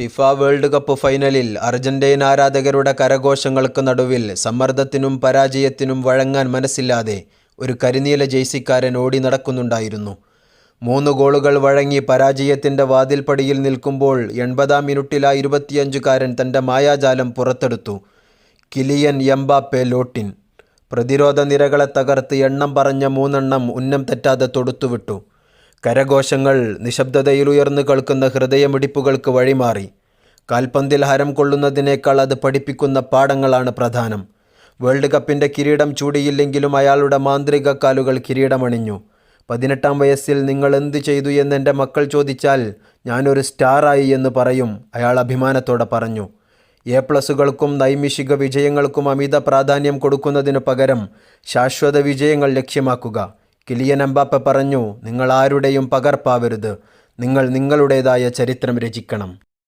FIFA world cup ഫൈനലിൽ Argentina ആരാധകരുടെ കരഘോഷങ്ങൾക്ക് നടുവിൽ സമ്മർദ്ദത്തിനും പരാജയത്തിനും വഴങ്ങാൻ മനസ്സില്ലാതെ ഒരു കരിനീല ജേഴ്സിക്കാരൻ ഓടി നടക്കുന്നുണ്ടായിരുന്നു. 3 ഗോളുകൾ വഴങ്ങി പരാജയത്തിൻ്റെ വാതിൽപ്പടിയിൽ നിൽക്കുമ്പോൾ 80-ാം മിനിറ്റിലാ 25-കാരൻ തൻ്റെ മായാജാലം പുറത്തെടുത്തു. കിലിയൻ എംബാപ്പെ ലോട്ടിൻ പ്രതിരോധ നിരകളെ തകർത്ത് എണ്ണം പറഞ്ഞ 3 എണ്ണം ഉന്നം തെറ്റാതെ തൊടുത്തുവിട്ടു. കരഘോഷങ്ങൾ നിശബ്ദതയിൽ ഉയർന്നു കേൾക്കുന്ന ഹൃദയമിടിപ്പുകൾക്ക് വഴിമാറി. കാൽപന്തിൽ ഹരം കൊള്ളുന്നതിനേക്കാൾ അത് പഠിപ്പിക്കുന്ന പാഠങ്ങളാണ് പ്രധാനം. വേൾഡ് കപ്പിൻ്റെ കിരീടം ചൂടിയില്ലെങ്കിലും അയാളുടെ മാന്ത്രിക കാലുകൾ കിരീടമണിഞ്ഞു. 18-ാം വയസ്സിൽ നിങ്ങൾ എന്ത് ചെയ്തു എന്ന് എൻ്റെ മക്കൾ ചോദിച്ചാൽ ഞാനൊരു സ്റ്റാറായി എന്ന് പറയും, അയാൾ അഭിമാനത്തോടെ പറഞ്ഞു. എ+കൾക്കും നൈമിഷിക വിജയങ്ങൾക്കും അമിത പ്രാധാന്യം കൊടുക്കുന്നതിനു പകരം ശാശ്വത വിജയങ്ങൾ ലക്ഷ്യമാക്കുക. കിലിയൻ എംബാപ്പെ പറഞ്ഞു, നിങ്ങൾ ആരുടെയും പകർപ്പാവരുത്, നിങ്ങൾ നിങ്ങളുടേതായ ചരിത്രം രചിക്കണം.